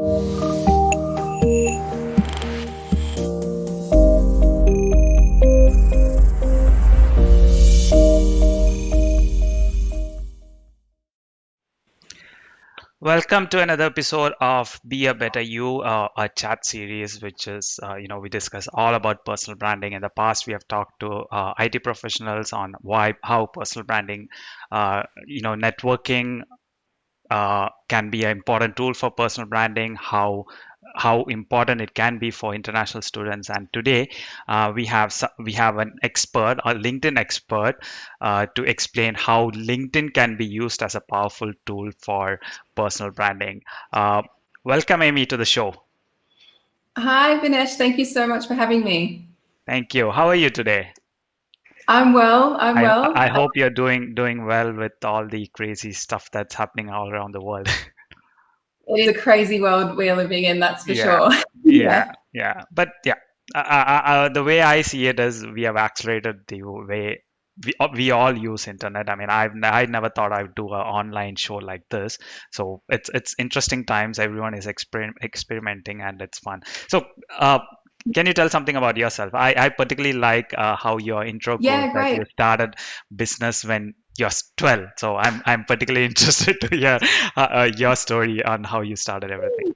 Welcome to another episode of Be a Better You, a chat series, which is, we discuss all about personal branding. In the past, we have talked to IT professionals on how personal branding, networking can be an important tool for personal branding, how important it can be for international students. And today we have an expert, a LinkedIn expert, to explain how LinkedIn can be used as a powerful tool for personal branding. Welcome, Amy, to the show. Hi, Vinesh. Thank you so much for having me. Thank you. How are you today? I'm well. I'm well. I hope you're doing well with all the crazy stuff that's happening all around the world. It is a crazy world we're living in, that's for Yeah, sure. yeah. But yeah, the way I see it is we have accelerated the way we all use internet. I mean, I never thought I would do an online show like this. So it's interesting times. Everyone is experimenting and it's fun. So can you tell something about yourself? I particularly like how your intro goes, Yeah, that great. you started business when you're 12. So I'm particularly interested to hear your story on how you started everything.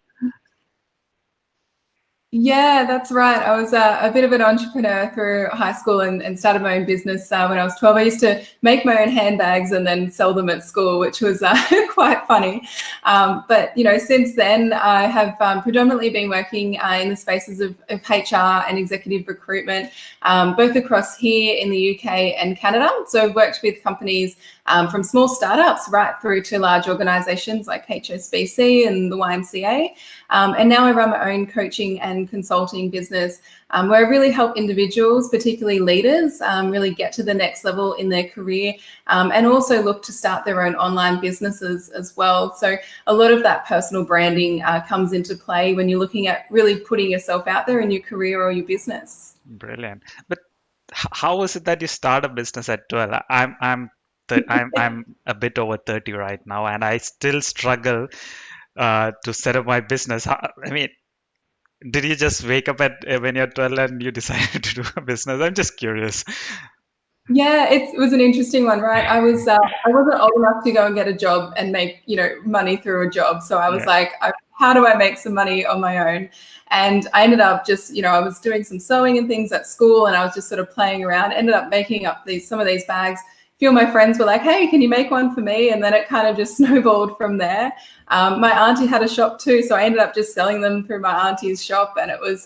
Yeah, that's right. I was a bit of an entrepreneur through high school and started my own business when I was 12. I used to make my own handbags and then sell them at school, which was quite funny. But, since then, I have predominantly been working in the spaces of HR and executive recruitment, both across here in the UK and Canada. So I've worked with companies from small startups right through to large organisations like HSBC and the YMCA. And now I run my own coaching and consulting business where I really help individuals, particularly leaders, really get to the next level in their career and also look to start their own online businesses as well. So a lot of that personal branding comes into play when you're looking at really putting yourself out there in your career or your business. Brilliant. But how is it that you start a business at 12? I'm a bit over 30 right now, and I still struggle to set up my business. I mean, did you just wake up at when you're 12 and you decided to do a business? I'm just curious. Yeah, it was an interesting one, right? I wasn't old enough to go and get a job and make money through a job, so I was Yeah. like, how do I make some money on my own? And I ended up just I was doing some sewing and things at school, and I was just sort of playing around. Ended up making up some of these bags. A few of my friends were like, "Hey, can you make one for me?" And then it kind of just snowballed from there. My auntie had a shop too, so I ended up just selling them through my auntie's shop, and it was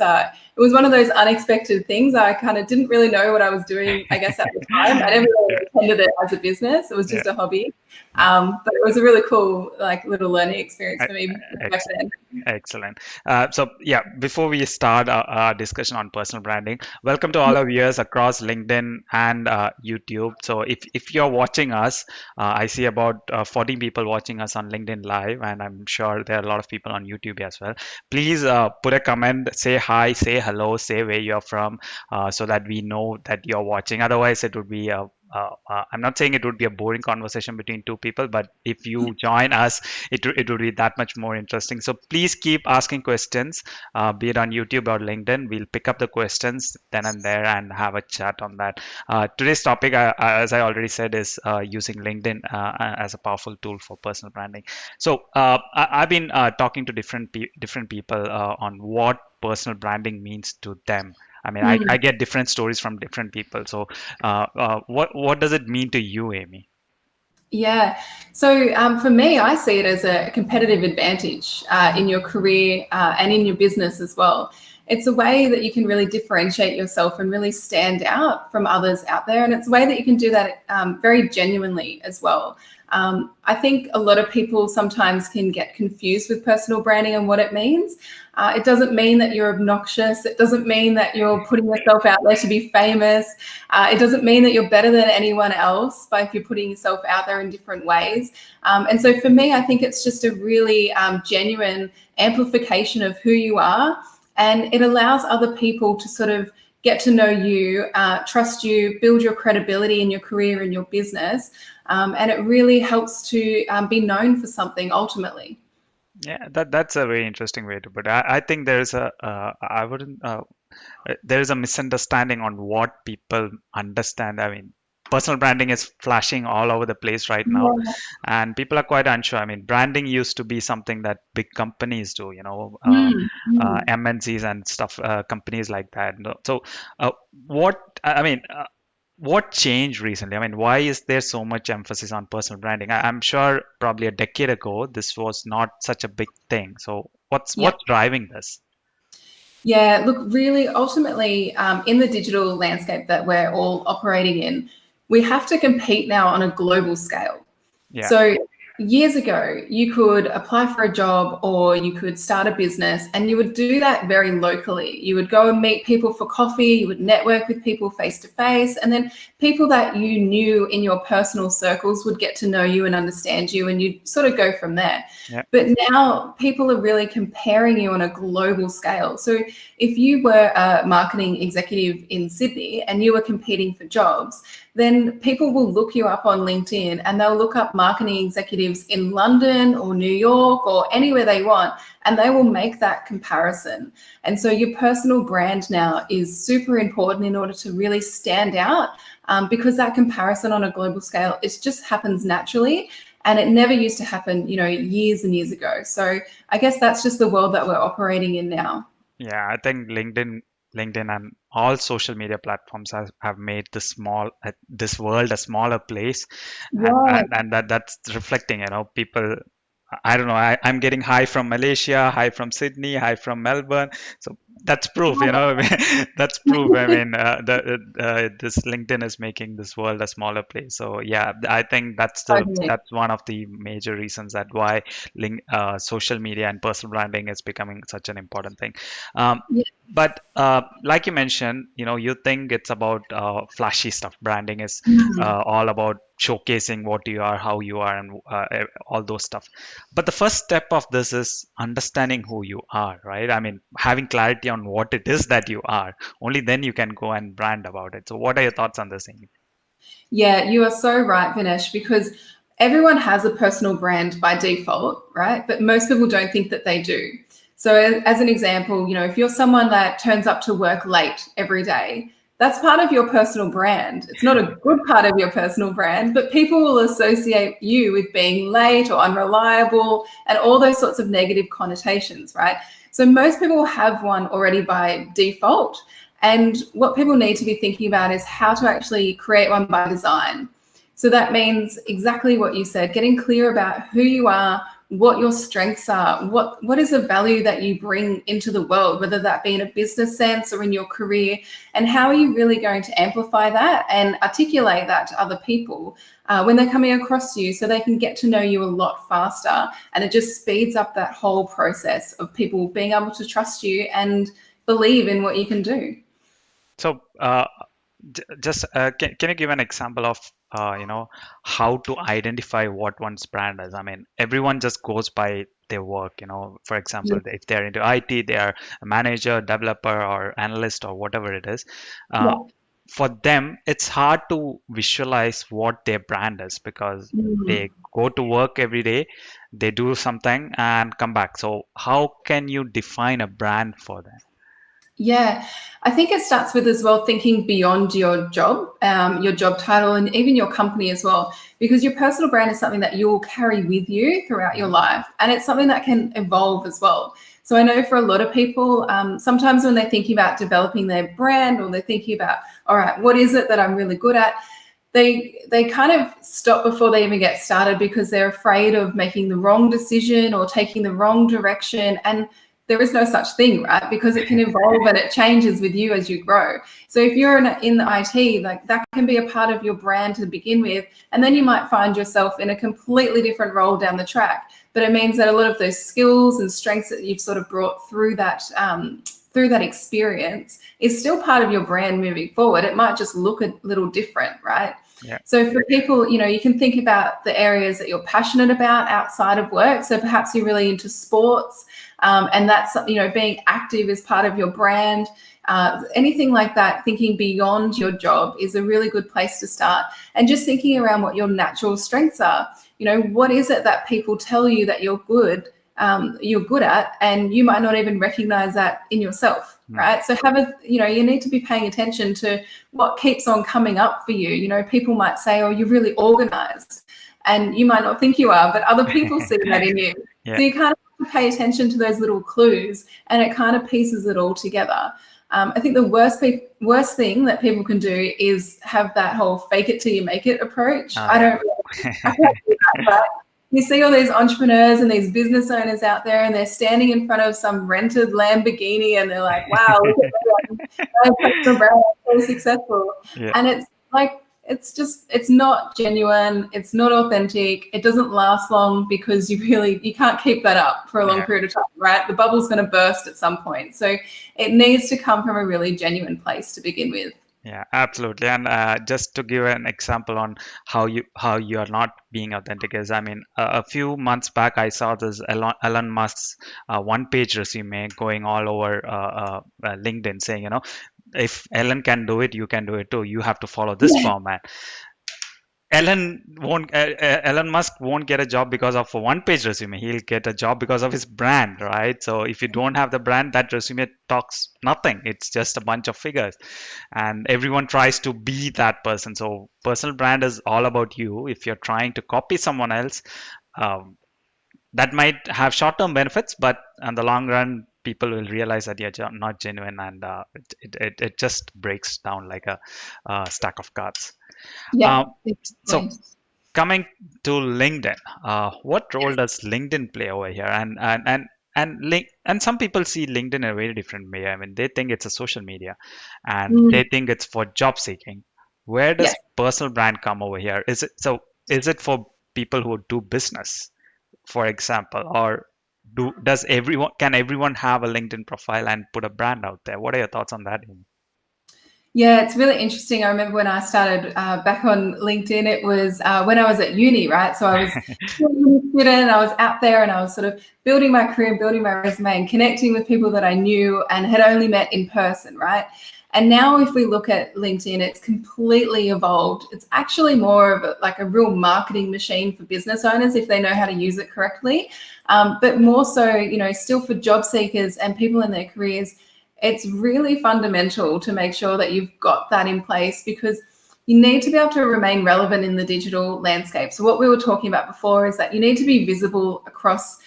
one of those unexpected things. I kind of didn't really know what I was doing, I guess, at the time. I never really intended it as a business. It was just a hobby. But it was a really cool, little learning experience for me back then. Excellent. So yeah, before we start our discussion on personal branding, welcome to all our viewers across LinkedIn and YouTube. So if you're watching us, I see about 40 people watching us on LinkedIn Live, and I'm sure there are a lot of people on YouTube as well. Please put a comment, say hi, say hello, say where you're from, so that we know that you're watching. Otherwise, it would be I'm not saying it would be a boring conversation between two people, but if you join us, it would be that much more interesting. So please keep asking questions, be it on YouTube or LinkedIn. We'll pick up the questions then and there and have a chat on that. Today's topic, as I already said, is using LinkedIn as a powerful tool for personal branding. So I've been talking to different people on what personal branding means to them. I mean, I get different stories from different people. So, what does it mean to you, Amy? Yeah. So for me, I see it as a competitive advantage in your career and in your business as well. It's a way that you can really differentiate yourself and really stand out from others out there. And it's a way that you can do that very genuinely as well. I think a lot of people sometimes can get confused with personal branding and what it means. It doesn't mean that you're obnoxious. It doesn't mean that you're putting yourself out there to be famous. It doesn't mean that you're better than anyone else if you're putting yourself out there in different ways. And so for me, I think it's just a really genuine amplification of who you are. And it allows other people to sort of get to know you, trust you, build your credibility in your career and your business. And it really helps to be known for something ultimately. Yeah, that's a very interesting way to put it. I think there's a I wouldn't there is a misunderstanding on what people understand. I mean, personal branding is flashing all over the place right now, Yeah. and people are quite unsure. I mean, branding used to be something that big companies do, Mm, mm. MNCs and stuff, companies like that. No, so, what I mean. What changed recently? I mean, why is there so much emphasis on personal branding? I'm sure probably a decade ago this was not such a big thing. So Yeah. what's driving this? Yeah, look, really, ultimately, in the digital landscape that we're all operating in, we have to compete now on a global scale. Yeah. So years ago, you could apply for a job or you could start a business, and you would do that very locally. You would go and meet people for coffee, you would network with people face to face, and then people that you knew in your personal circles would get to know you and understand you, and you'd sort of go from there. Yeah. But now people are really comparing you on a global scale. So if you were a marketing executive in Sydney and you were competing for jobs, then people will look you up on LinkedIn and they'll look up marketing executives in London or New York or anywhere they want, and they will make that comparison. And so your personal brand now is super important in order to really stand out, because that comparison on a global scale, it just happens naturally. And it never used to happen, years and years ago. So I guess that's just the world that we're operating in now. Yeah, I think LinkedIn and all social media platforms have made this world a smaller place, Right. and that's reflecting, people. I don't know. I'm getting high from Malaysia, high from Sydney, high from Melbourne. So that's proof, that's proof. I mean, this LinkedIn is making this world a smaller place. So yeah, I think Totally. that's one of the major reasons that why social media and personal branding is becoming such an important thing. Um, Yeah. but like you mentioned, you think it's about flashy stuff. Branding is Mm. all about showcasing what you are, how you are, and all those stuff. But the first step of this is understanding who you are, right? I mean, having clarity on what it is that you are. Only then you can go and brand about it. So, what are your thoughts on this, Amy? Yeah, you are so right, Vinesh, because everyone has a personal brand by default, right? But most people don't think that they do. So, as an example, if you're someone that turns up to work late every day, that's part of your personal brand. It's not a good part of your personal brand, but people will associate you with being late or unreliable and all those sorts of negative connotations, right? So, most people have one already by default. And what people need to be thinking about is how to actually create one by design. So that means exactly what you said, getting clear about who you are, what your strengths are, what is the value that you bring into the world, whether that be in a business sense or in your career, and how are you really going to amplify that and articulate that to other people when they're coming across you, so they can get to know you a lot faster. And it just speeds up that whole process of people being able to trust you and believe in what you can do. So, just can you give an example of how to identify what one's brand is? I mean, everyone just goes by their work. For example, if they're into IT, they are a manager, developer, or analyst, or whatever it is. Uh, Yeah. for them, it's hard to visualize what their brand is because Mm. they go to work every day, they do something, and come back. So, how can you define a brand for them? Yeah, I think it starts with as well thinking beyond your job title, and even your company as well, because your personal brand is something that you'll carry with you throughout your Mhm. life, and it's something that can evolve as well. So I know for a lot of people, sometimes when they're thinking about developing their brand or they're thinking about, all right, what is it that I'm really good at? They kind of stop before they even get started because they're afraid of making the wrong decision or taking the wrong direction. And there is no such thing, right? Because it can evolve and it changes with you as you grow. So if you're in IT, like that can be a part of your brand to begin with, and then you might find yourself in a completely different role down the track. But it means that a lot of those skills and strengths that you've sort of brought through that experience is still part of your brand moving forward. It might just look a little different, right? Yeah. So for people, you can think about the areas that you're passionate about outside of work. So perhaps you're really into sports, and that's, being active is part of your brand. Anything like that, thinking beyond your job is a really good place to start. And just thinking around what your natural strengths are. What is it that people tell you that you're good you're good at, and you might not even recognize that in yourself, right? So you need to be paying attention to what keeps on coming up for you. People might say, oh, you're really organized, and you might not think you are, but other people see that in you. Yeah. So you kind of have to pay attention to those little clues, and it kind of pieces it all together. I think the worst thing that people can do is have that whole fake it till you make it approach. I can't do that, but you see all these entrepreneurs and these business owners out there, and they're standing in front of some rented Lamborghini, and they're like, wow, look at that, so successful. Yeah. And it's like, it's not genuine, it's not authentic, it doesn't last long, because you can't keep that up for a long period of time, right? The bubble's going to burst at some point. So it needs to come from a really genuine place to begin with. Yeah, absolutely. And just to give an example on how you are not being authentic is, I mean, a few months back, I saw this Elon Musk's one-page resume going all over LinkedIn, saying, if Elon can do it, you can do it too. You have to follow this format. Elon Musk won't get a job because of a one-page resume. He'll get a job because of his brand, right? So if you don't have the brand, that resume talks nothing. It's just a bunch of figures, and everyone tries to be that person. So personal brand is all about you. If you're trying to copy someone else, that might have short-term benefits, but in the long run, people will realize that you're not genuine, and it just breaks down like a stack of cards. Yeah. So coming to LinkedIn, what role does LinkedIn play over here? And some people see LinkedIn in a very different way. I mean, they think it's a social media, and they think it's for job seeking. Where does personal brand come over here? Is it for people who do business, for example, or can everyone have a LinkedIn profile and put a brand out there? What are your thoughts on that? Yeah, it's really interesting. I remember when I started back on LinkedIn, it was when I was at uni, right? So I was a student, and I was out there, and I was sort of building my career, building my resume, and connecting with people that I knew and had only met in person, right? And now if we look at LinkedIn, it's completely evolved. It's actually more of a real marketing machine for business owners if they know how to use it correctly. But more so, still for job seekers and people in their careers, it's really fundamental to make sure that you've got that in place, because you need to be able to remain relevant in the digital landscape. So what we were talking about before is that you need to be visible across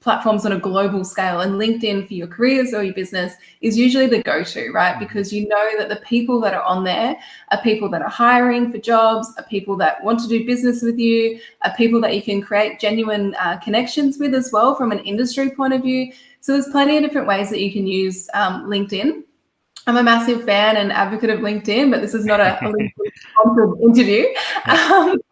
platforms on a global scale, and LinkedIn for your careers or your business is usually the go-to, right? Because you know that the people that are on there are people that are hiring for jobs, are people that want to do business with you, are people that you can create genuine connections with as well from an industry point of view. So there's plenty of different ways that you can use LinkedIn. I'm a massive fan and advocate of LinkedIn, but this is not a LinkedIn interview.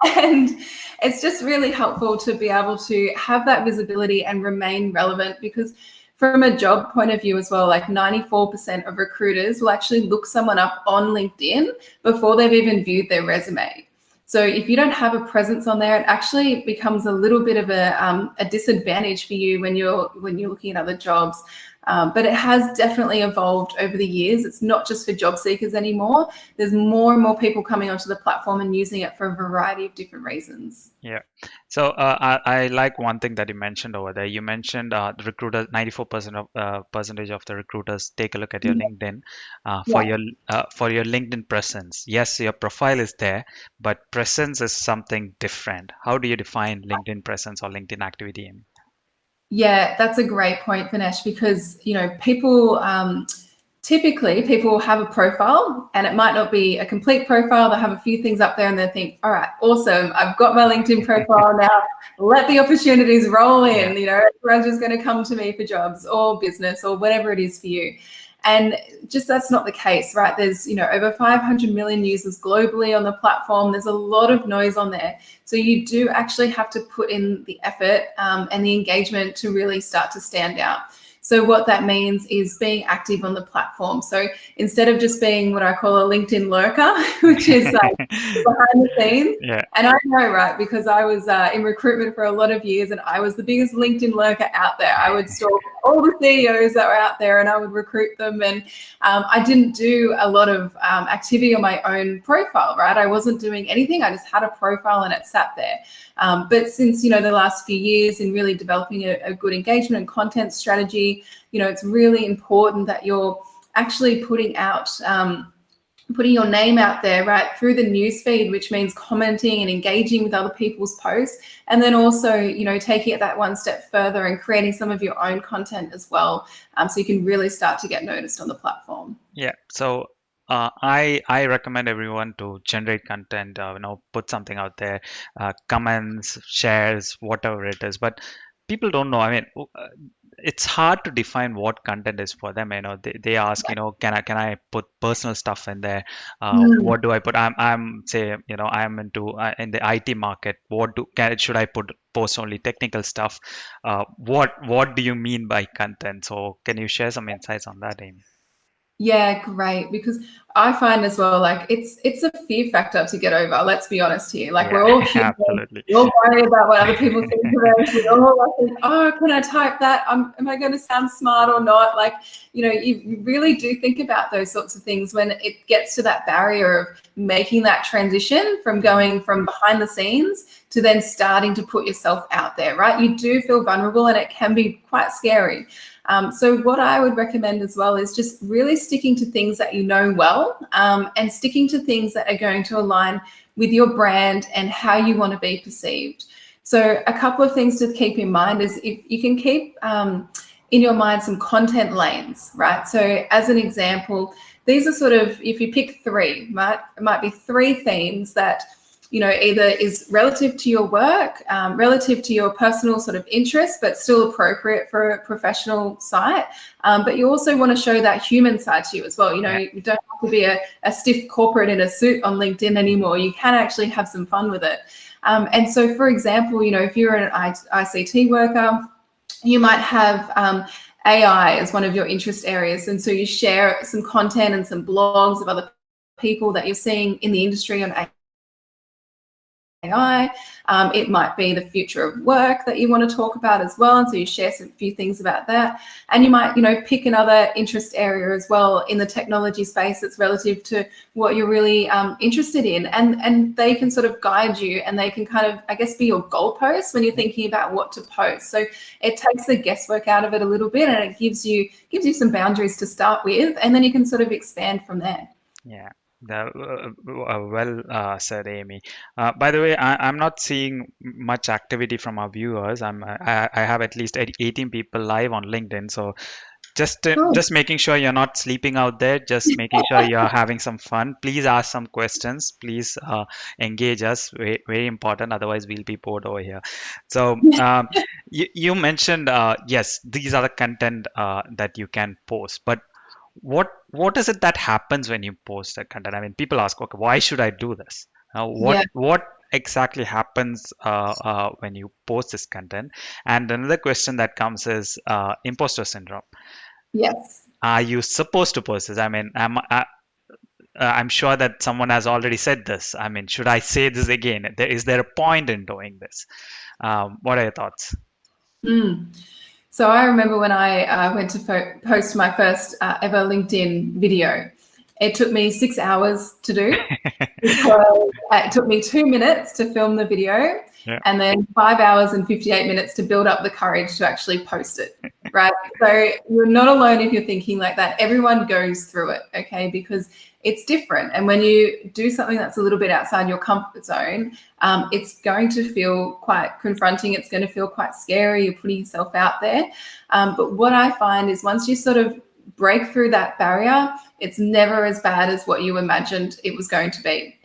And it's just really helpful to be able to have that visibility and remain relevant, because from a job point of view as well, like 94% of recruiters will actually look someone up on LinkedIn before they've even viewed their resume. So if you don't have a presence on there, it actually becomes a little bit of a disadvantage for you when you're looking at other jobs. But it has definitely evolved over the years. It's not just for job seekers anymore. There's more and more people coming onto the platform and using it for a variety of different reasons. Yeah. So I like one thing that you mentioned over there. You mentioned the recruiters, 94% percentage of the recruiters take a look at your LinkedIn for your LinkedIn presence. Yes, your profile is there, but presence is something different. How do you define LinkedIn presence or LinkedIn activity? Yeah, that's a great point, Vinesh, because people typically people have a profile, and it might not be a complete profile. They have a few things up there and they think, all right, awesome, I've got my LinkedIn profile now, let the opportunities roll in. Everyone's just going to come to me for jobs or business or whatever it is for you. And just that's not the case, right? There's, over 500 million users globally on the platform. There's a lot of noise on there. So you do actually have to put in the effort and the engagement to really start to stand out. So what that means is being active on the platform. So instead of just being what I call a LinkedIn lurker, which is behind the scenes. Yeah. And I know, right, because I was in recruitment for a lot of years and I was the biggest LinkedIn lurker out there. I would stalk all the CEOs that were out there and I would recruit them. And I didn't do a lot of activity on my own profile, right? I wasn't doing anything. I just had a profile and it sat there. But since, the last few years in really developing a good engagement and content strategy, it's really important that you're actually putting your name out there, right, through the newsfeed, which means commenting and engaging with other people's posts. And then also, taking it that one step further and creating some of your own content as well. So you can really start to get noticed on the platform. Yeah. So I recommend everyone to generate content, put something out there, comments, shares, whatever it is. But people don't know. I mean, it's hard to define what content is for them. They ask, can I put personal stuff in there? What do I put? I'm say, I'm into in the IT market. Should I post only technical stuff? What do you mean by content? So can you share some insights on that, Amy? Yeah, great. Because I find as well, like it's a fear factor to get over. Let's be honest here. Like we're all human. Absolutely. We all worry about what other people think of us. We all like think, oh, can I type that? Am I going to sound smart or not? Like, you really do think about those sorts of things when it gets to that barrier of making that transition from going from behind the scenes to then starting to put yourself out there, right? You do feel vulnerable and it can be quite scary. So what I would recommend as well is just really sticking to things that you know well, and sticking to things that are going to align with your brand and how you want to be perceived. So a couple of things to keep in mind is if you can keep in your mind some content lanes, right? So as an example, these are sort of, if you pick three, right, it might be three themes that either is relative to your work, relative to your personal sort of interest, but still appropriate for a professional site. But you also want to show that human side to you as well. You don't have to be a stiff corporate in a suit on LinkedIn anymore. You can actually have some fun with it. And so, for example, if you're an ICT worker, you might have AI as one of your interest areas. And so you share some content and some blogs of other people that you're seeing in the industry on AI. It might be the future of work that you want to talk about as well. And so you share some few things about that. And you might, pick another interest area as well in the technology space that's relative to what you're really interested in. And they can sort of guide you and they can kind of, I guess, be your goalposts when you're thinking about what to post. So it takes the guesswork out of it a little bit and it gives you some boundaries to start with. And then you can sort of expand from there. Yeah. Well said, Amy. By the way, I'm not seeing much activity from our viewers. I have at least 18 people live on LinkedIn. So just making sure you're not sleeping out there. Just making sure you're having some fun. Please ask some questions. Please engage us. Very, very important. Otherwise, we'll be bored over here. So you mentioned yes, these are the content that you can post, but what is it that happens when you post that content? I mean, people ask, okay, why should I do this? What exactly happens when you post this content? And another question that comes is imposter syndrome. Yes. Are you supposed to post this? I mean, I'm sure that someone has already said this. I mean, should I say this again? Is there a point in doing this? What are your thoughts? So I remember when I went to post my first ever LinkedIn video. It took me 6 hours to do because it took me 2 minutes to film the video and then 5 hours and 58 minutes to build up the courage to actually post it, right? So you're not alone if you're thinking like that. Everyone goes through it, okay, because it's different. And when you do something that's a little bit outside your comfort zone, it's going to feel quite confronting. It's going to feel quite scary. You're putting yourself out there. But what I find is once you sort of break through that barrier, it's never as bad as what you imagined it was going to be.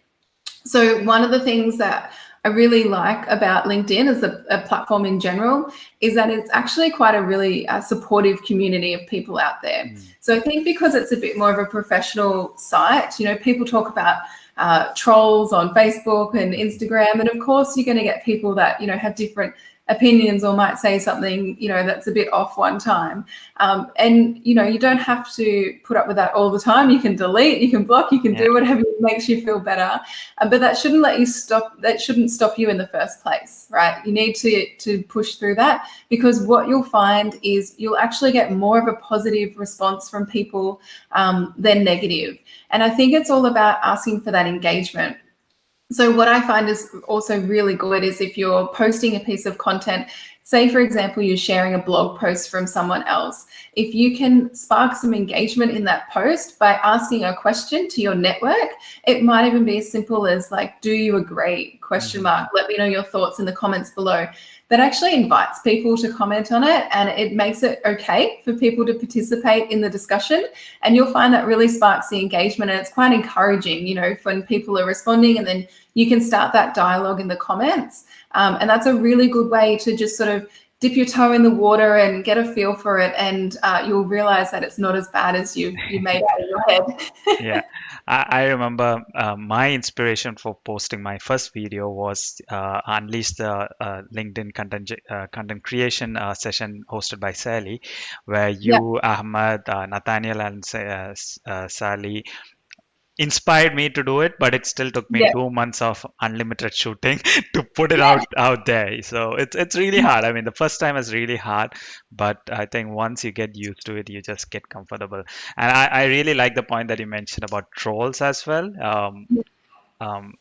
So one of the things that I really like about LinkedIn as a platform in general is that it's actually quite a really supportive community of people out there. So I think because it's a bit more of a professional site, people talk about trolls on Facebook and Instagram, and of course you're going to get people that have different opinions or might say something, that's a bit off one time. And, you don't have to put up with that all the time. You can delete, you can block, you can do whatever makes you feel better. But that shouldn't stop you in the first place, right? You need to push through that, because what you'll find is you'll actually get more of a positive response from people than negative. And I think it's all about asking for that engagement. So what I find is also really good is if you're posting a piece of content, say, for example, you're sharing a blog post from someone else, if you can spark some engagement in that post by asking a question to your network, it might even be as simple as like, do you agree? ? Let me know your thoughts in the comments below. That actually invites people to comment on it, and it makes it okay for people to participate in the discussion. And you'll find that really sparks the engagement, and it's quite encouraging, when people are responding, and then you can start that dialogue in the comments. And that's a really good way to just sort of dip your toe in the water and get a feel for it, and you'll realize that it's not as bad as you made out in your head. Yeah, I remember my inspiration for posting my first video was Unleash the LinkedIn content creation session hosted by Sally, where Yeah, you, Ahmed, Nathaniel, and Sally inspired me to do it, but it still took me yeah. 2 months of unlimited shooting to put it out there. So it's really hard. I mean, the first time is really hard, but I think once you get used to it, you just get comfortable. And I really like the point that you mentioned about trolls as well. Um,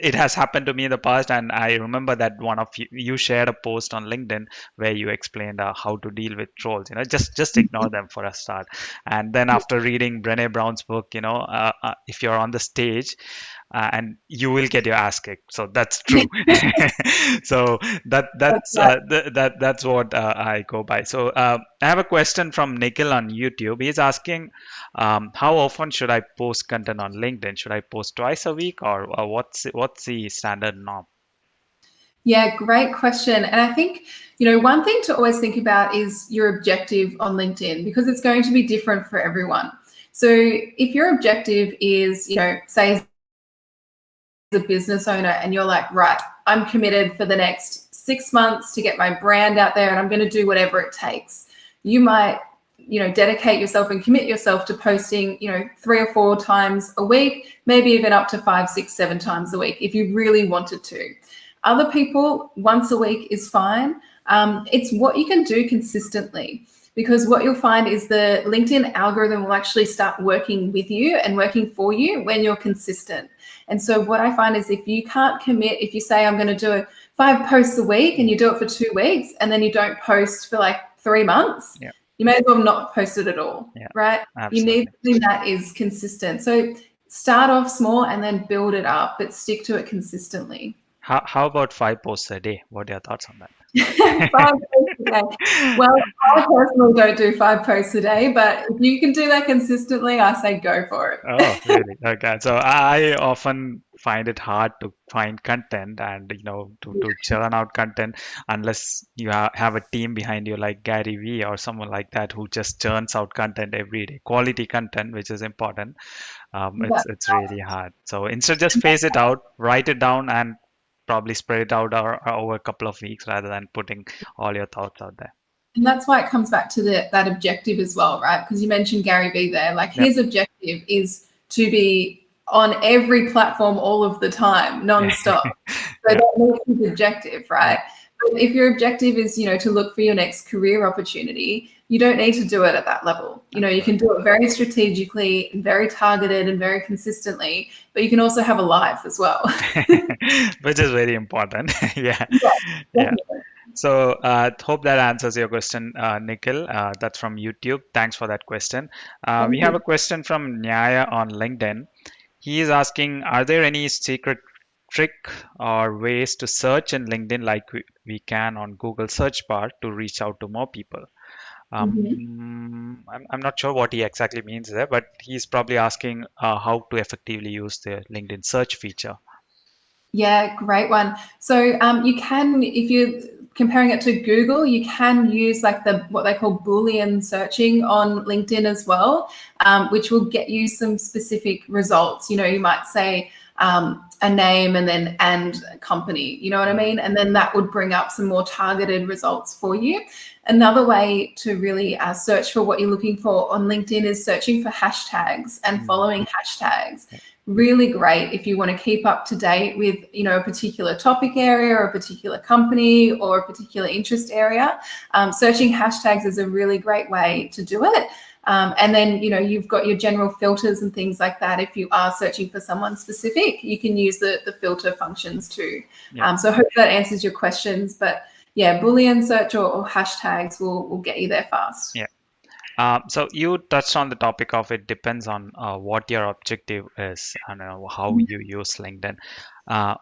it has happened to me in the past, and I remember that one of you shared a post on LinkedIn where you explained how to deal with trolls. Just ignore them for a start. And then after reading Brené Brown's book, if you're on the stage, and you will get your ass kicked. So that's true. So That's right. that's what I go by. So I have a question from Nikhil on YouTube. He's asking, how often should I post content on LinkedIn? Should I post twice a week, or what's the standard norm? Yeah, great question. And I think, one thing to always think about is your objective on LinkedIn, because it's going to be different for everyone. So if your objective is, say, as a business owner, and you're like, right, I'm committed for the next 6 months to get my brand out there, and I'm going to do whatever it takes, you might, dedicate yourself and commit yourself to posting, 3 or 4 times a week, maybe even up to 5, 6, 7 times a week if you really wanted to. Other people, once a week is fine. It's what you can do consistently, because what you'll find is the LinkedIn algorithm will actually start working with you and working for you when you're consistent. And so what I find is if you can't commit, if you say I'm going to do 5 posts a week and you do it for 2 weeks and then you don't post for like 3 months, you may as well not post it at all, right? Absolutely. You need something that is consistent. So start off small and then build it up, but stick to it consistently. How about 5 posts a day? What are your thoughts on that? 5 posts a day. Well, I personally don't do 5 posts a day, but if you can do that consistently, I say go for it. Oh, really? Okay. So I often find it hard to find content and to churn out content unless you have a team behind you like Gary Vee or someone like that who just churns out content every day, quality content, which is important. It's really hard. So instead, just phase it out, write it down, and probably spread it out over a couple of weeks rather than putting all your thoughts out there. And that's why it comes back to that objective as well, right? Because you mentioned Gary Vee there. Like his objective is to be on every platform all of the time, nonstop. So that makes his objective, right? But if your objective is, to look for your next career opportunity, you don't need to do it at that level. You can do it very strategically and very targeted and very consistently, but you can also have a life as well. Which is very important. Yeah. So hope that answers your question, Nikhil. That's from YouTube. Thanks for that question. We have a question from Nyaya on LinkedIn. He is asking, are there any secret trick or ways to search in LinkedIn like we can on Google search bar to reach out to more people? I'm not sure what he exactly means there, but he's probably asking how to effectively use the LinkedIn search feature. Yeah, great one. So you can, if you're comparing it to Google, you can use like what they call Boolean searching on LinkedIn as well, which will get you some specific results. You might say, a name and company, you know what I mean? And then that would bring up some more targeted results for you. Another way to really search for what you're looking for on LinkedIn is searching for hashtags and following hashtags. Really great if you want to keep up to date with, you know, a particular topic area or a particular company or a particular interest area. Searching hashtags is a really great way to do it. And then, you know, you've got your general filters and things like that. If you are searching for someone specific, you can use the filter functions too. So I hope that answers your questions. But yeah, Boolean search or hashtags will get you there fast. Yeah. So you touched on the topic of it depends on what your objective is and how you use LinkedIn.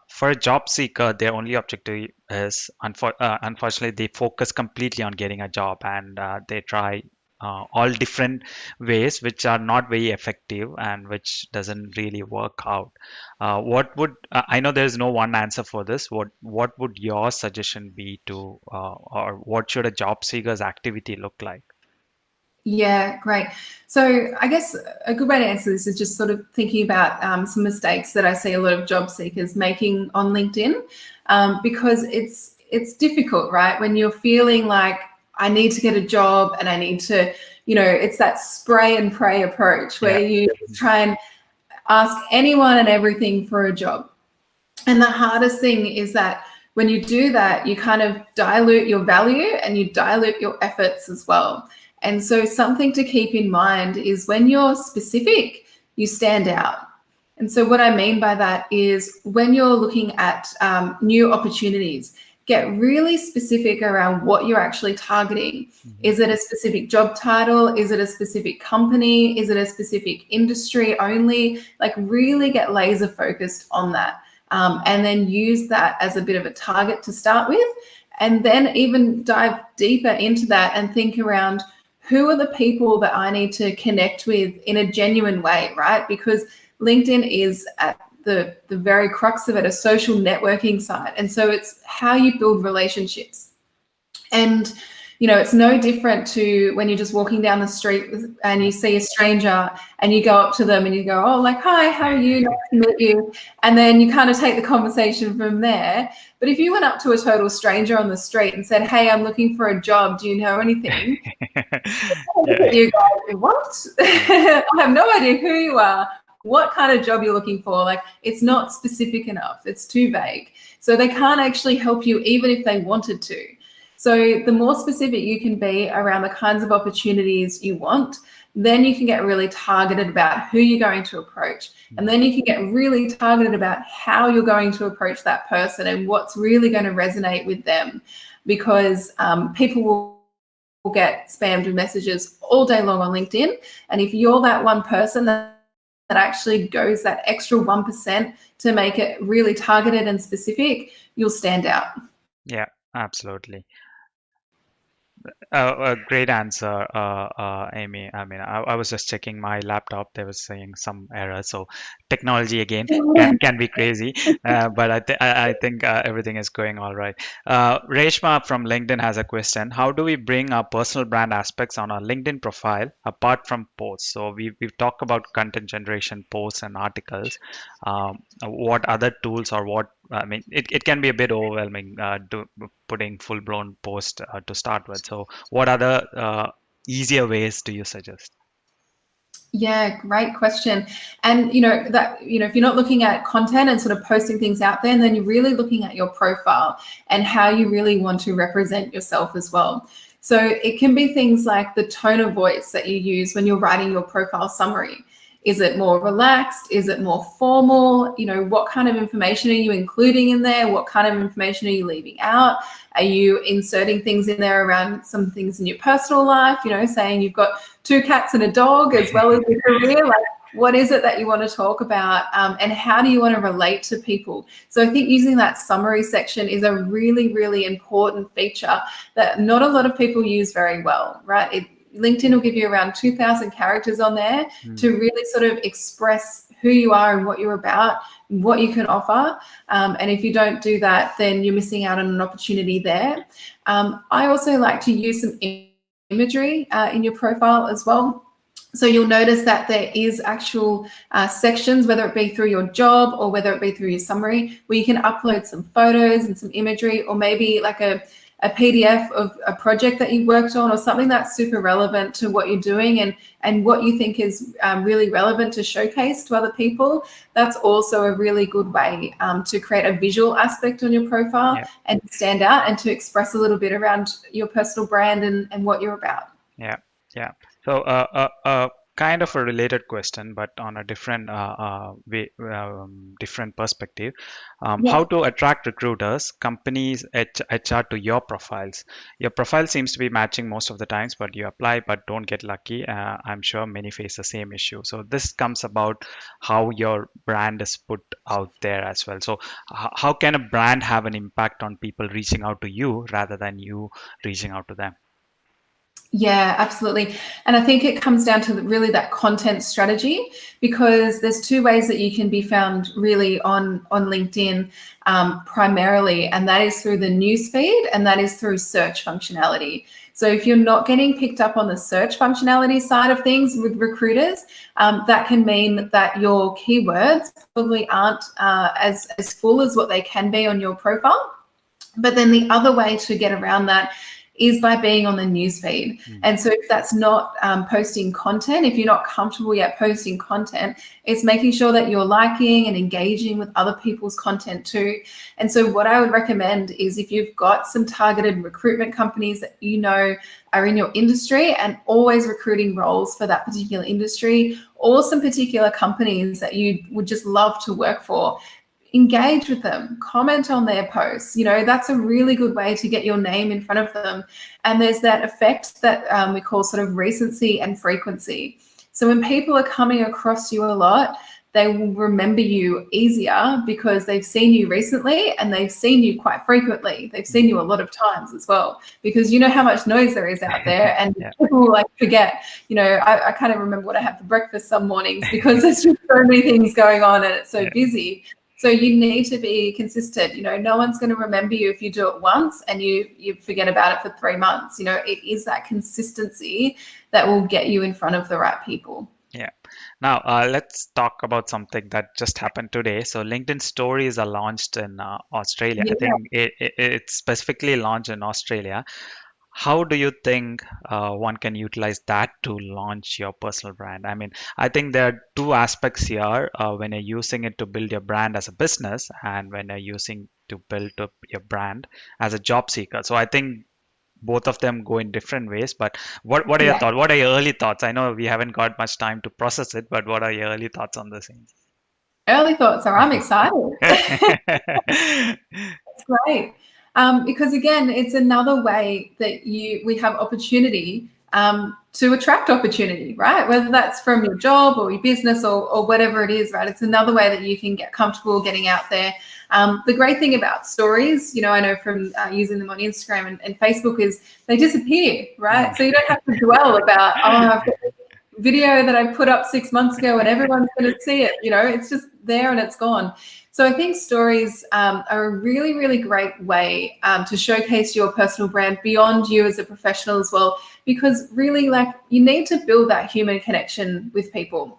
For a job seeker, their only objective is, unfortunately, they focus completely on getting a job, and they try all different ways which are not very effective and which doesn't really work out. What would I know there's no one answer for this. What would your suggestion be to or what should a job seeker's activity look like? Yeah, great. So I guess a good way to answer this is just sort of thinking about some mistakes that I see a lot of job seekers making on LinkedIn, because it's difficult, right? When you're feeling like I need to get a job and I need to, you know, it's that spray and pray approach where you try and ask anyone and everything for a job. And the hardest thing is that when you do that, you kind of dilute your value and you dilute your efforts as well. And so something to keep in mind is when you're specific, you stand out. And so what I mean by that is when you're looking at new opportunities, get really specific around what you're actually targeting. Is it a specific job title? Is it a specific company? Is it a specific industry only? Like really get laser focused on that. And then use that as a bit of a target to start with. And then even dive deeper into that and think around who are the people that I need to connect with in a genuine way, right? Because LinkedIn is at the very crux of it, a social networking site. And so it's how you build relationships. And, you know, it's no different to when you're just walking down the street and you see a stranger and you go up to them and you go, oh, like, hi, how are you? Nice to meet you. And then you kind of take the conversation from there. But if you went up to a total stranger on the street and said, hey, I'm looking for a job. Do you know anything? You go, what? I have no idea who you are, what kind of job you're looking for. Like, it's not specific enough. It's too vague. So they can't actually help you even if they wanted to. So the more specific you can be around the kinds of opportunities you want, then you can get really targeted about who you're going to approach. And then you can get really targeted about how you're going to approach that person and what's really going to resonate with them. Because people will get spammed with messages all day long on LinkedIn. And if you're that one person that actually goes that extra 1% to make it really targeted and specific, you'll stand out. Yeah, absolutely. A great answer, Amy. I mean, I was just checking my laptop. They was saying some error. So technology again can be crazy, but I think everything is going all right. Reshma from LinkedIn has a question. How do we bring our personal brand aspects on our LinkedIn profile apart from posts? So we've talked about content generation, posts, and articles. What other tools or what? I mean, it can be a bit overwhelming putting full-blown post to start with. So what other easier ways do you suggest? Yeah, great question. And you know that, you know, if you're not looking at content and sort of posting things out there, then you're really looking at your profile and how you really want to represent yourself as well. So it can be things like the tone of voice that you use when you're writing your profile summary. Is it more relaxed? Is it more formal? You know, what kind of information are you including in there? What kind of information are you leaving out? Are you inserting things in there around some things in your personal life? You know, saying you've got 2 cats and a dog as well as your career. Like, what is it that you want to talk about? And how do you want to relate to people? So I think using that summary section is a really, really important feature that not a lot of people use very well, right? LinkedIn will give you around 2,000 characters on there to really sort of express who you are and what you're about, what you can offer. And if you don't do that, then you're missing out on an opportunity there. I also like to use some imagery in your profile as well. So you'll notice that there is actual sections, whether it be through your job or whether it be through your summary, where you can upload some photos and some imagery, or maybe like a PDF of a project that you worked on, or something that's super relevant to what you're doing and what you think is really relevant to showcase to other people. That's also a really good way to create a visual aspect on your profile Yeah, and stand out and to express a little bit around your personal brand and what you're about. yeah, yeah. So, kind of a related question, but on a different different perspective. Yeah. How to attract recruiters, companies, HR to your profiles? Your profile seems to be matching most of the times, but you apply but don't get lucky. I'm sure many face the same issue. So this comes about how your brand is put out there as well. So, how can a brand have an impact on people reaching out to you rather than you reaching out to them? Yeah, absolutely. And I think it comes down to really that content strategy, because there's two ways that you can be found really on LinkedIn primarily, and that is through the newsfeed and that is through search functionality. So if you're not getting picked up on the search functionality side of things with recruiters, that can mean that your keywords probably aren't as full as what they can be on your profile. But then the other way to get around that is by being on the newsfeed. Mm. And so if that's not posting content, if you're not comfortable yet posting content, it's making sure that you're liking and engaging with other people's content too. And so what I would recommend is, if you've got some targeted recruitment companies that you know are in your industry and always recruiting roles for that particular industry, or some particular companies that you would just love to work for, engage with them, comment on their posts. That's a really good way to get your name in front of them. And there's that effect that we call sort of recency and frequency. So when people are coming across you a lot, they will remember you easier because they've seen you recently and they've seen you quite frequently. They've seen you a lot of times as well, because you know how much noise there is out there, and Yeah, people like forget. I kind of remember what I have for breakfast some mornings because there's just so many things going on and it's so yeah, busy. So you need to be consistent. No one's going to remember you if you do it once and you forget about it for 3 months. It is that consistency that will get you in front of the right people. yeah. Now, let's talk about something that just happened today. So, LinkedIn Stories are launched in Australia. I Yeah. think it's specifically launched in Australia. How do you think one can utilize that to launch your personal brand? I mean, I think there are two aspects here when you're using it to build your brand as a business and when you're using to build up your brand as a job seeker. So I think both of them go in different ways. But what are your Yeah. thoughts? What are your early thoughts? I know we haven't got much time to process it, but what are your early thoughts on the scenes? Early thoughts are I'm excited. It's great. Because again, it's another way that we have opportunity to attract opportunity, right? Whether that's from your job or your business or whatever it is, right? It's another way that you can get comfortable getting out there. The great thing about stories, I know from using them on Instagram and Facebook, is they disappear, right? So you don't have to dwell about, I've got this video that I put up 6 months ago and everyone's going to see it. It's just there and it's gone. So I think stories are a really, really great way to showcase your personal brand beyond you as a professional as well, because really, like, you need to build that human connection with people,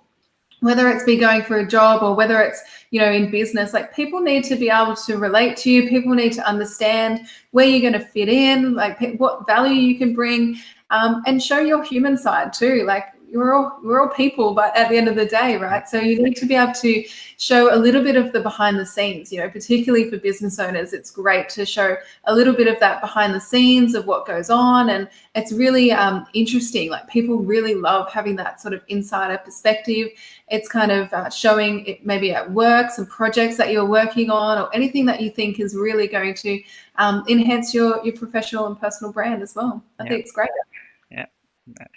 whether it's be going for a job or whether it's, in business. Like, people need to be able to relate to you. People need to understand where you're going to fit in, like what value you can bring, and show your human side too. Like, we're all people, but at the end of the day, right? So you need to be able to show a little bit of the behind the scenes, particularly for business owners. It's great to show a little bit of that behind the scenes of what goes on. And it's really interesting. Like, people really love having that sort of insider perspective. It's kind of showing it maybe at work, some projects that you're working on, or anything that you think is really going to enhance your professional and personal brand as well. I Yeah, think it's great. yeah.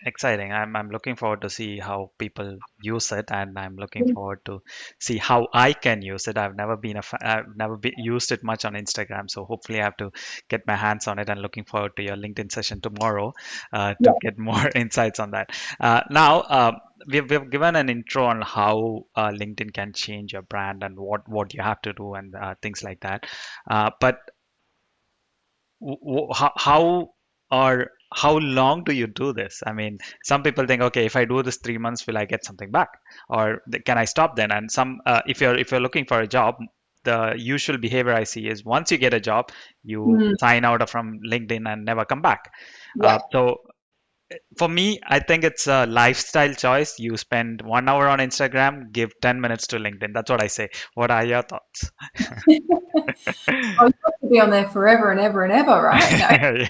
Exciting. I'm looking forward to see how people use it, and I'm looking forward to see how I can use it. I've never used it much on Instagram, so hopefully I have to get my hands on it. And looking forward to your LinkedIn session tomorrow to get more insights on that. Now, we've given an intro on how LinkedIn can change your brand and what you have to do and things like that. But how or how long do you do this? I mean, some people think, okay, if I do this 3 months, will I get something back, or can I stop then? And some, if you're looking for a job, the usual behavior I see is once you get a job, you Mm, sign out from LinkedIn and never come back. yeah. So for me, I think it's a lifestyle choice. You spend 1 hour on Instagram, give 10 minutes to LinkedIn. That's what I say. What are your thoughts? Oh, you have to be on there forever and ever and ever, right?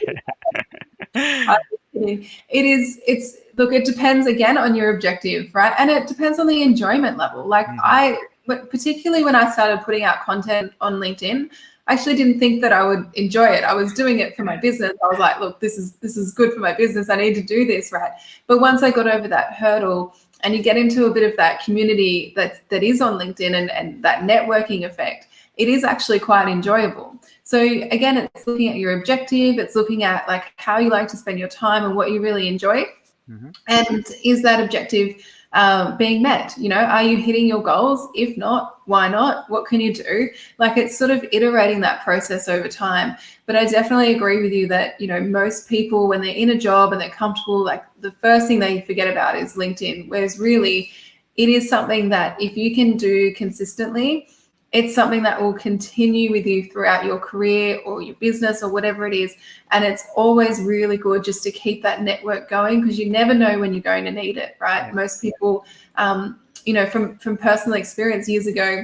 No, I'm just kidding. It's look, it depends again on your objective, right? And it depends on the enjoyment level. Like Mhm. but particularly when I started putting out content on LinkedIn, I actually didn't think that I would enjoy it. I was doing it for my business. I was like, look, this is good for my business. I need to do this, right? But once I got over that hurdle and you get into a bit of that community that is on LinkedIn and that networking effect, it is actually quite enjoyable. So again, it's looking at your objective, it's looking at like how you like to spend your time and what you really enjoy. Mhm. And is that objective being met? You know, are you hitting your goals? If not, why not? What can you do? Like it's sort of iterating that process over time. But I definitely agree with you that, you know, most people, when they're in a job and they're comfortable, like the first thing they forget about is LinkedIn. Whereas really, it is something that if you can do consistently, it's something that will continue with you throughout your career or your business or whatever it is. And it's always really good just to keep that network going because you never know when you're going to need it, right? Yeah. Most people, you know, from personal experience years ago,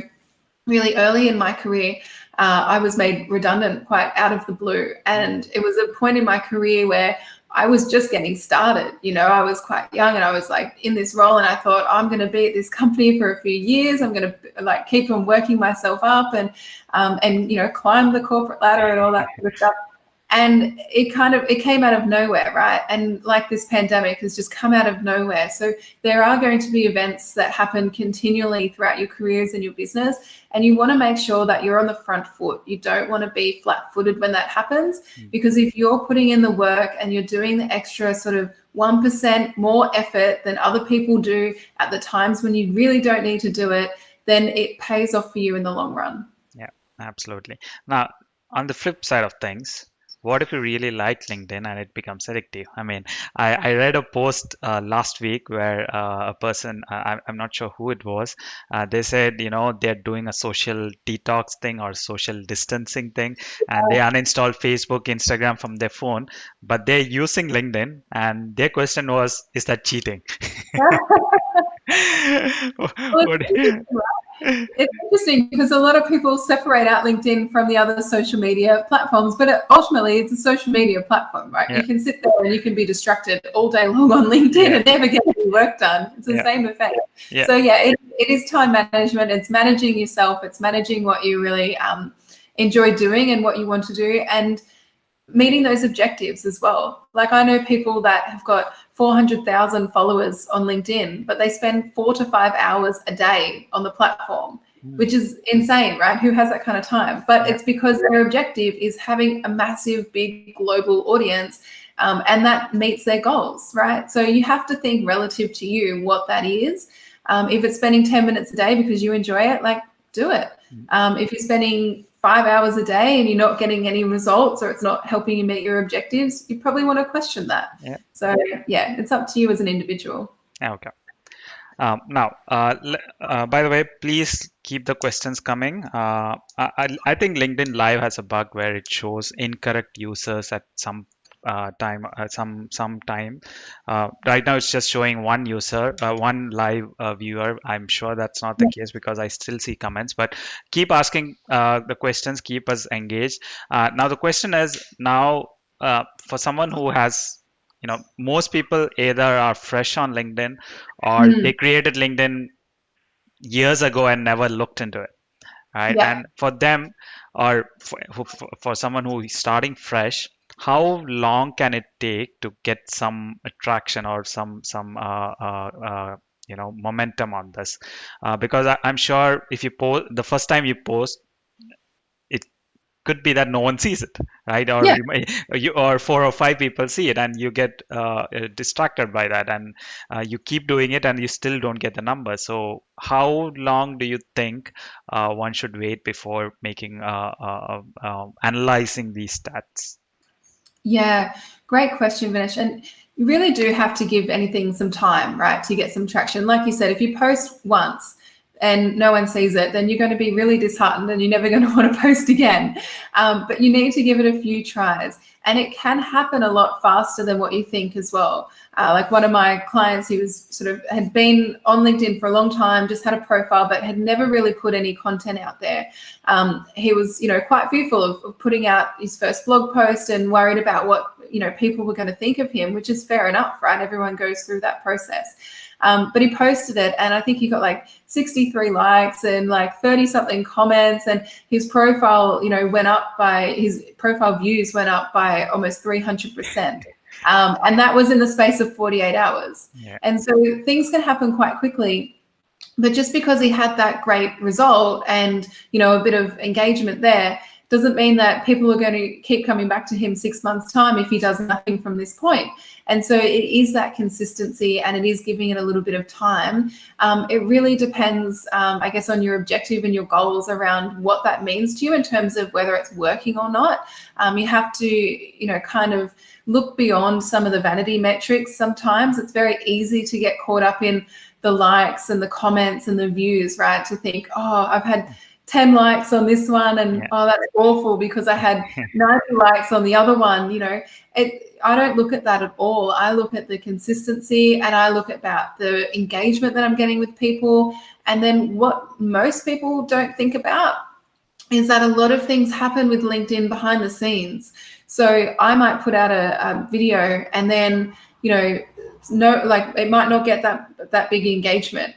really early in my career, I was made redundant quite out of the blue. Mm. And it was a point in my career where I was just getting started. You know, I was quite young and I was like in this role and I thought, I'm going to be at this company for a few years. I'm going to like keep on working myself up and, you know, climb the corporate ladder and all that sort of stuff. And it came out of nowhere, right? And like this pandemic has just come out of nowhere. So there are going to be events that happen continually throughout your careers and your business, and you want to make sure that you're on the front foot. You don't want to be flat-footed when that happens, Mm. because if you're putting in the work and you're doing the extra sort of 1% more effort than other people do at the times when you really don't need to do it, then it pays off for you in the long run. Yeah, absolutely. Now, on the flip side of things, what if you really like LinkedIn and it becomes addictive? I mean, I read a post last week where a person, I'm not sure who it was, they said, they're doing a social detox thing or social distancing thing, and they uninstalled Facebook, Instagram from their phone, but they're using LinkedIn, and their question was, is that cheating? Well, What? it's interesting because a lot of people separate out LinkedIn from the other social media platforms, but ultimately it's a social media platform, right? Yeah, You can sit there and you can be distracted all day long on LinkedIn yeah, and never get any work done. It's the yeah, same effect. yeah. So yeah, it is time management. It's managing yourself. It's managing what you really enjoy doing and what you want to do, and meeting those objectives as well. Like I know people that have got 400,000 followers on LinkedIn, but they spend 4 to 5 hours a day on the platform, Mm. which is insane, right? Who has that kind of time? But Yeah. it's because their objective is having a massive, big global audience, and that meets their goals, right? So you have to think relative to you what that is. If it's spending 10 minutes a day because you enjoy it, like do it. Mm. If you're spending 5 hours a day and you're not getting any results or it's not helping you meet your objectives, you probably want to question that. Yeah. So, yeah, it's up to you as an individual. Okay. Now, by the way, please keep the questions coming. I think LinkedIn Live has a bug where it shows incorrect users at time, some time. Right now, it's just showing one user, one live viewer. I'm sure that's not the case because I still see comments. But keep asking the questions, keep us engaged. Now, the question is now for someone who has, most people either are fresh on LinkedIn or they Mm, created LinkedIn years ago and never looked into it, right? yeah. And for them, or for someone who is starting fresh, how long can it take to get some attraction or some momentum on this? Because I'm sure if you post the first time you post, it could be that no one sees it, right? Or Yeah. or four or five people see it, and you get distracted by that, and you keep doing it, and you still don't get the number. So, how long do you think one should wait before making analyzing these stats? Yeah, great question, Vinesh. And you really do have to give anything some time, right, to get some traction. Like you said, if you post once and no one sees it, then you're going to be really disheartened and you're never going to want to post again. But you need to give it a few tries. And it can happen a lot faster than what you think as well. Like one of my clients, he was sort of had been on LinkedIn for a long time, just had a profile, but had never really put any content out there. He was, quite fearful of putting out his first blog post and worried about what, people were going to think of him, which is fair enough, right? Everyone goes through that process. But he posted it, and I think he got like 63 likes and like 30 something comments, and his profile, his profile views went up by almost 300%. And that was in the space of 48 hours. Yeah. And so things can happen quite quickly. But just because he had that great result and, a bit of engagement there, doesn't mean that people are going to keep coming back to him 6 months' time if he does nothing from this point. And so it is that consistency, and it is giving it a little bit of time. It really depends, I guess, on your objective and your goals around what that means to you in terms of whether it's working or not. You have to, kind of look beyond some of the vanity metrics. Sometimes it's very easy to get caught up in the likes and the comments and the views, right? To think, oh, I've had 10 likes on this one, and oh, that's awful because I had 90 likes on the other one. I don't look at that at all. I look at the consistency, and I look about the engagement that I'm getting with people. And then what most people don't think about is that a lot of things happen with LinkedIn behind the scenes. So I might put out a video, and then, it might not get that big engagement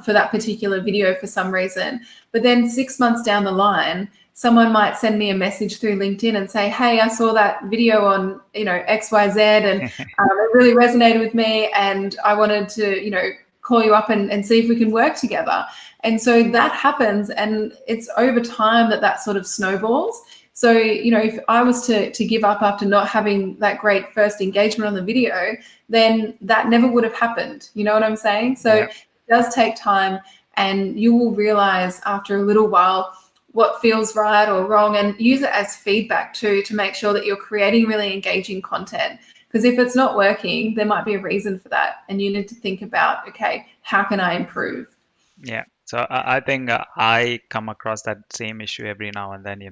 for that particular video for some reason. But then 6 months down the line, someone might send me a message through LinkedIn and say, hey, I saw that video on, XYZ, and it really resonated with me, and I wanted to, call you up and see if we can work together. And so that happens, and it's over time that sort of snowballs. So, if I was to give up after not having that great first engagement on the video, then that never would have happened. You know what I'm saying? So It does take time, and you will realize after a little while what feels right or wrong, and use it as feedback too, to make sure that you're creating really engaging content. Because if it's not working, there might be a reason for that, and you need to think about, okay, how can I improve? Yeah. So I think I come across that same issue every now and then,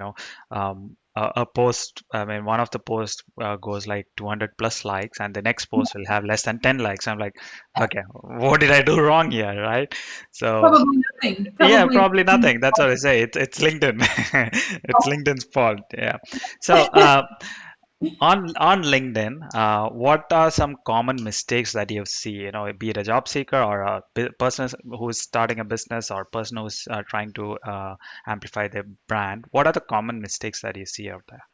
a post, I mean, one of the posts goes like 200 plus likes, and the next post will have less than 10 likes. I'm like, okay, what did I do wrong here, right? So Probably nothing. yeah, probably nothing. That's what I say. It's LinkedIn. It's LinkedIn's fault. Yeah. So on LinkedIn, what are some common mistakes that you see, be it a job seeker or a person who's starting a business, or person who's trying to amplify their brand? What are the common mistakes that you see out there?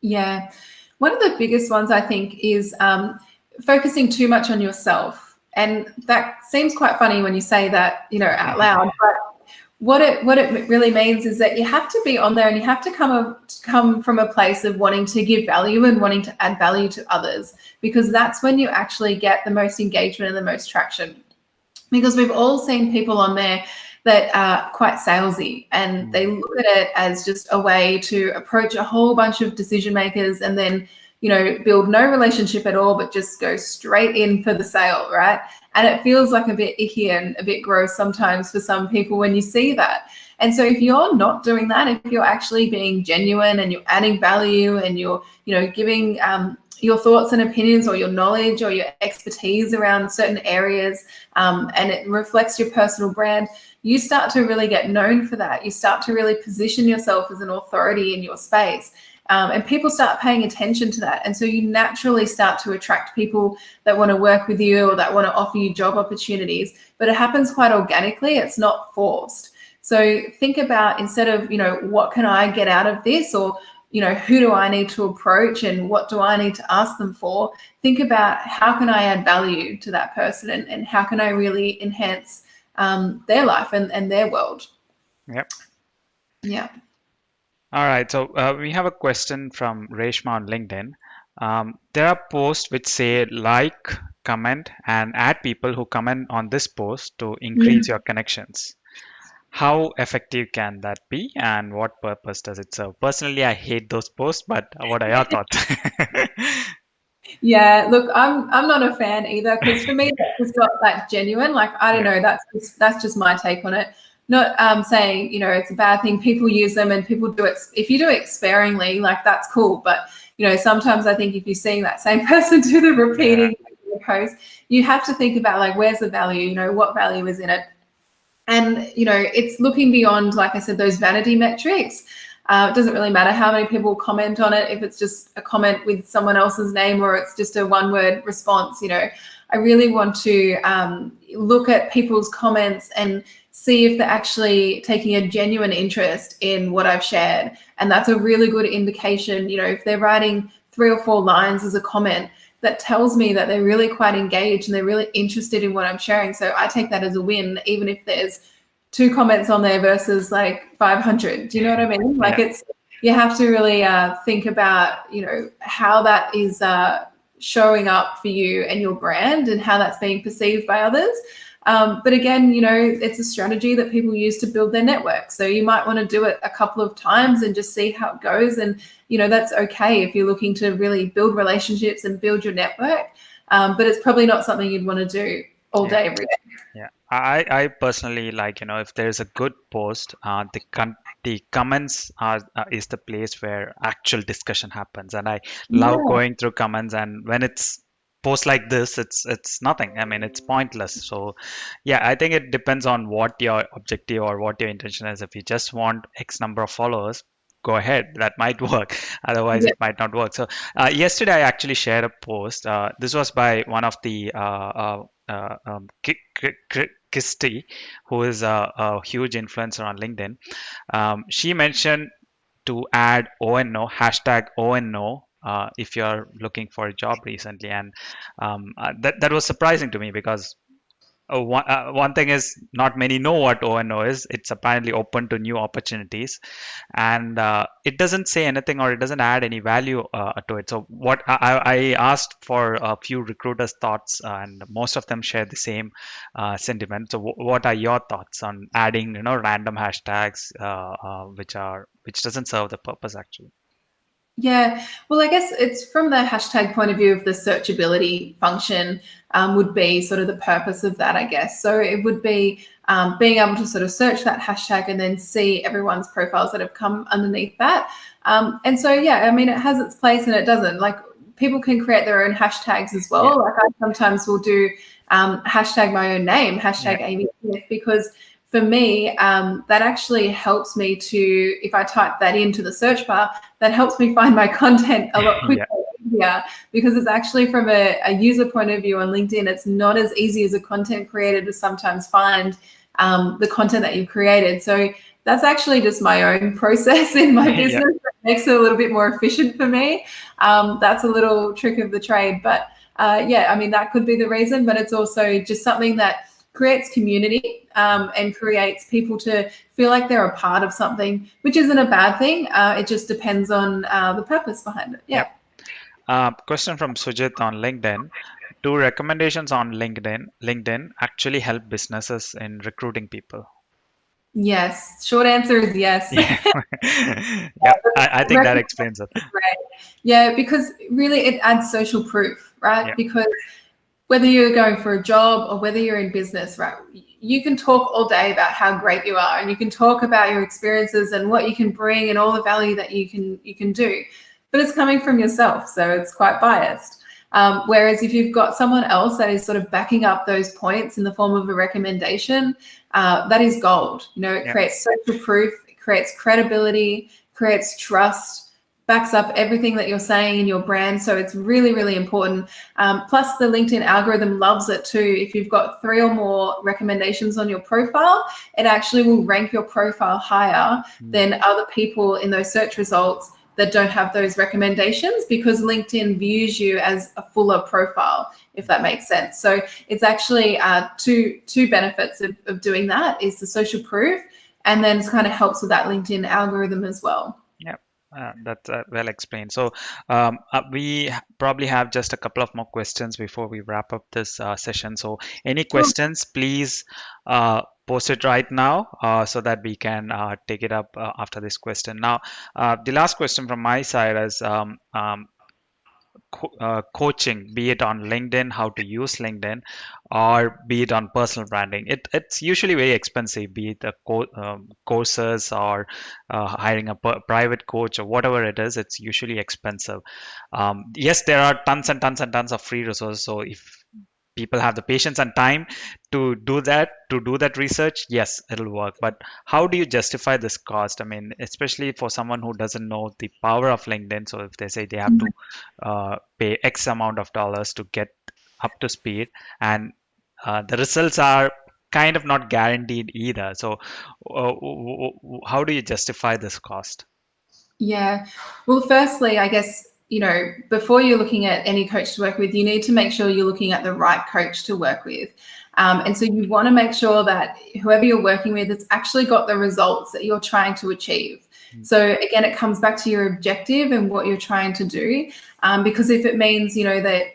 Yeah. One of the biggest ones, I think, is focusing too much on yourself. And that seems quite funny when you say that, out loud. But what it really means is that you have to be on there, and you have to come from a place of wanting to give value and wanting to add value to others, because that's when you actually get the most engagement and the most traction. Because we've all seen people on there that are quite salesy, and they look at it as just a way to approach a whole bunch of decision makers, and then build no relationship at all, but just go straight in for the sale, right? And it feels like a bit icky and a bit gross sometimes for some people when you see that. And so if you're not doing that, if you're actually being genuine and you're adding value, and you're, giving your thoughts and opinions, or your knowledge or your expertise around certain areas, and it reflects your personal brand, you start to really get known for that. You start to really position yourself as an authority in your space. And people start paying attention to that. And so you naturally start to attract people that want to work with you, or that want to offer you job opportunities. But it happens quite organically. It's not forced. So think about, instead of, what can I get out of this, or, who do I need to approach, and what do I need to ask them for? Think about, how can I add value to that person, and how can I really enhance their life and their world? Yep. Yeah. All right, so we have a question from Reshma on LinkedIn. There are posts which say like, comment, and add people who comment on this post to increase your connections. How effective can that be, and what purpose does it serve? Personally, I hate those posts, but what are your thoughts? Yeah, look, I'm not a fan either because for me that's just not that genuine. Like I don't Yeah, know, that's just my take on it. Not saying it's a bad thing. People use them and people do it. If you do it sparingly, like that's cool. But sometimes I think if you're seeing that same person do the yeah, repeating post, you have to think about like where's the value. What value is in it? And it's looking beyond, like I said, those vanity metrics. It doesn't really matter how many people comment on it, if it's just a comment with someone else's name or it's just a one-word response. I really want to look at people's comments and see if they're actually taking a genuine interest in what I've shared. And that's a really good indication. If they're writing 3 or 4 lines as a comment, that tells me that they're really quite engaged and they're really interested in what I'm sharing. So I take that as a win, even if there's 2 comments on there versus like 500. Do you know what I mean? Like yeah, you have to really think about, how that is showing up for you and your brand and how that's being perceived by others. But again, it's a strategy that people use to build their network. So you might want to do it a couple of times and just see how it goes. And, that's okay if you're looking to really build relationships and build your network. But it's probably not something you'd want to do all yeah. day, every day. Yeah, I personally like, if there's a good post, the comments are is the place where actual discussion happens, and I love Yeah. going through comments. And when it's post like this, it's nothing. I mean, it's pointless. So, yeah, I think it depends on what your objective or what your intention is. If you just want X number of followers, go ahead. That might work. Otherwise, Yeah. it might not work. So, yesterday I actually shared a post. This was by one of the Kirsty, who is a huge influencer on LinkedIn. She mentioned to add ONO, hashtag ONO, if you're looking for a job recently. And that was surprising to me because one thing is not many know what ONO is. It's apparently open to new opportunities, and it doesn't say anything or it doesn't add any value to it. So what I asked for a few recruiters' thoughts, and most of them share the same sentiment. So what are your thoughts on adding random hashtags which doesn't serve the purpose actually? Yeah, well, I guess it's from the hashtag point of view of the searchability function would be sort of the purpose of that, I guess. So it would be being able to sort of search that hashtag and then see everyone's profiles that have come underneath that. And so, yeah, I mean, it has its place and it doesn't. Like people can create their own hashtags as Yeah, well. Like I sometimes will do hashtag my own name, yeah, hashtag Amy Smith, because for me, that actually helps me to, if I type that into the search bar, that helps me find my content a lot quicker. yeah, Yeah, because it's actually from a user point of view on LinkedIn, it's not as easy as a content creator to sometimes find the content that you've created. So that's actually just my own process in my yeah, business that makes it a little bit more efficient for me. That's a little trick of the trade. But yeah, I mean, that could be the reason, but it's also just something that creates community and creates people to feel like they're a part of something, which isn't a bad thing. It just depends on the purpose behind it. yeah. Yeah. Question from Sujit on LinkedIn. Do recommendations on LinkedIn actually help businesses in recruiting people? Yes. Short answer is yes. Yeah. Yeah, I think that explains it. Right. Yeah, because really it adds social proof, right? Yeah, Because whether you're going for a job or whether you're in business, right? You can talk all day about how great you are, and you can talk about your experiences and what you can bring and all the value that you can do, but it's coming from yourself, so it's quite biased. Whereas if you've got someone else that is sort of backing up those points in the form of a recommendation, that is gold. It yeah, creates social proof, it creates credibility, creates trust, backs up everything that you're saying in your brand. So it's really, really important. Plus, the LinkedIn algorithm loves it too. If you've got 3 or more recommendations on your profile, it actually will rank your profile higher mm, than other people in those search results that don't have those recommendations, because LinkedIn views you as a fuller profile, if that makes sense. So it's actually two benefits of doing that is the social proof, and then it kind of helps with that LinkedIn algorithm as well. yeah. That's well explained. So we probably have just a couple of more questions before we wrap up this session. So any questions, please post it right now so that we can take it up after this question. Now, the last question from my side is coaching, be it on LinkedIn, how to use LinkedIn, or be it on personal branding. It's usually very expensive, be it the courses or hiring a private coach or whatever it is, it's usually expensive. Yes, there are tons and tons and tons of free resources. So if people have the patience and time to do that research, yes, it'll work. But how do you justify this cost? I mean, especially for someone who doesn't know the power of LinkedIn. So if they say they have to pay X amount of dollars to get up to speed, and the results are kind of not guaranteed either. So how do you justify this cost? Yeah. Well, firstly, I guess, before you're looking at any coach to work with, you need to make sure you're looking at the right coach to work with. And so you want to make sure that whoever you're working with has actually got the results that you're trying to achieve. So again, it comes back to your objective and what you're trying to do. Because if it means, that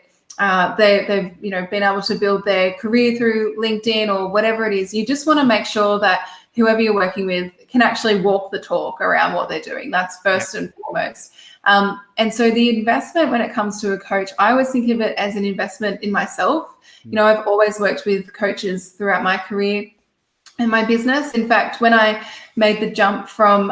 they've been able to build their career through LinkedIn or whatever it is, you just want to make sure that whoever you're working with can actually walk the talk around what they're doing. That's first and foremost. And so the investment when it comes to a coach, I always think of it as an investment in myself. I've always worked with coaches throughout my career and my business. In fact, when I made the jump from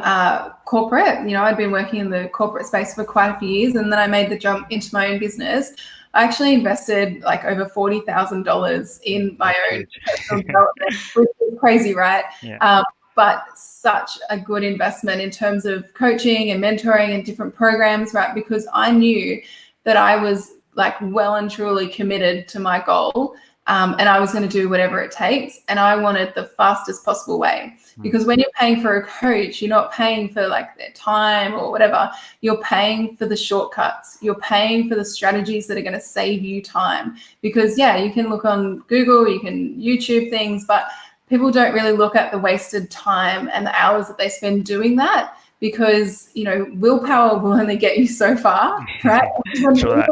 corporate, I'd been working in the corporate space for quite a few years, and then I made the jump into my own business. I actually invested like over $40,000 in my own personal development, which is crazy, right? Yeah. But such a good investment in terms of coaching and mentoring and different programs, right? Because I knew that I was like well and truly committed to my goal. And I was going to do whatever it takes. And I wanted the fastest possible way. Because when you're paying for a coach, you're not paying for like their time or whatever. You're paying for the shortcuts. You're paying for the strategies that are going to save you time. Because, yeah, you can look on Google, you can YouTube things, but people don't really look at the wasted time and the hours that they spend doing that, because, willpower will only get you so far, right? Sure.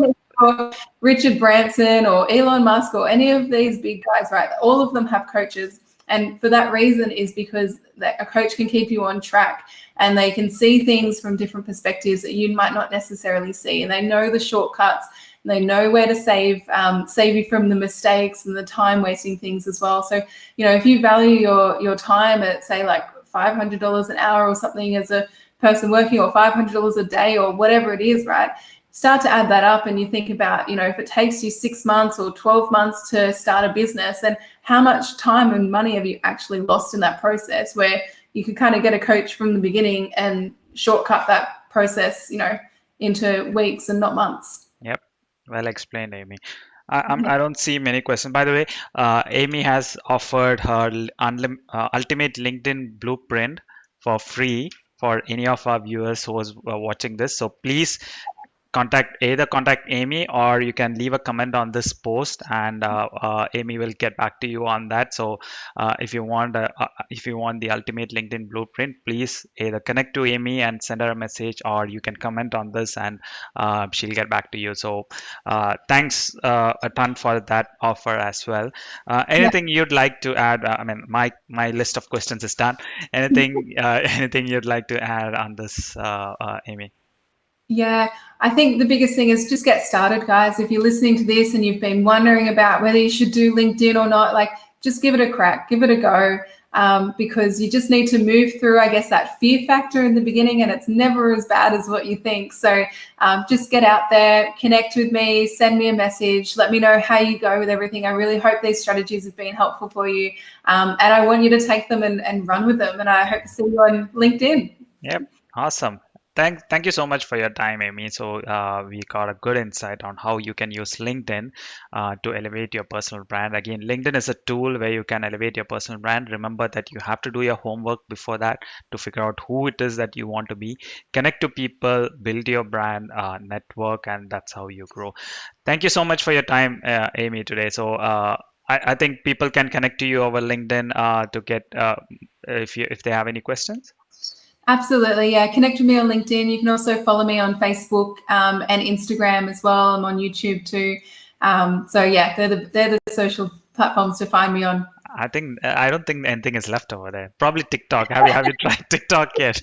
Richard Branson or Elon Musk or any of these big guys, right? All of them have coaches. And for that reason is because a coach can keep you on track, and they can see things from different perspectives that you might not necessarily see. And they know the shortcuts, and they know where to save you from the mistakes and the time wasting things as well. So, if you value your time at, say, like $500 an hour or something as a person working, or $500 a day or whatever it is, right? Start to add that up, and you think about, if it takes you 6 months or 12 months to start a business, then how much time and money have you actually lost in that process, where you could kind of get a coach from the beginning and shortcut that process, into weeks and not months. Yep. Well explained, Amy. I don't see many questions. By the way, Amy has offered her ultimate LinkedIn blueprint for free for any of our viewers who was watching this. So please contact Amy, or you can leave a comment on this post, and Amy will get back to you on that. So if you want the ultimate LinkedIn blueprint, please either connect to Amy and send her a message, or you can comment on this, and she'll get back to you. So thanks a ton for that offer as well. Anything you'd like to add? I mean, my list of questions is done. Anything you'd like to add on this, Amy? Yeah, I think the biggest thing is just get started, guys. If you're listening to this and you've been wondering about whether you should do LinkedIn or not, like, just give it a crack, give it a go, because you just need to move through, I guess, that fear factor in the beginning, and it's never as bad as what you think. So just get out there, connect with me, send me a message, let me know how you go with everything. I really hope these strategies have been helpful for you, and I want you to take them and run with them, and I hope to see you on LinkedIn. Yep, awesome. Thank you so much for your time, Amy. So we got a good insight on how you can use LinkedIn to elevate your personal brand. Again, LinkedIn is a tool where you can elevate your personal brand. Remember that you have to do your homework before that to figure out who it is that you want to be. Connect to people, build your brand, network, and that's how you grow. Thank you so much for your time, Amy, today. So I think people can connect to you over LinkedIn to get if they have any questions. Absolutely, yeah. Connect with me on LinkedIn. You can also follow me on Facebook and Instagram as well. I'm on YouTube too. So yeah, they're the social platforms to find me on. I don't think anything is left over there. Probably TikTok. Have you tried TikTok yet?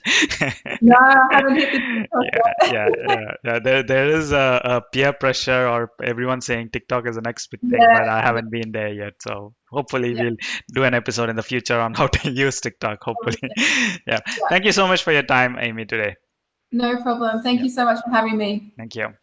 No, I haven't hit the TikTok Yeah, yet. yeah. There is a peer pressure or everyone saying TikTok is the next big thing, Yeah, but I haven't been there yet. So hopefully yeah, we'll do an episode in the future on how to use TikTok. Hopefully. Yeah. yeah. Thank you so much for your time, Amy, today. No problem. Thank Yeah. you so much for having me. Thank you.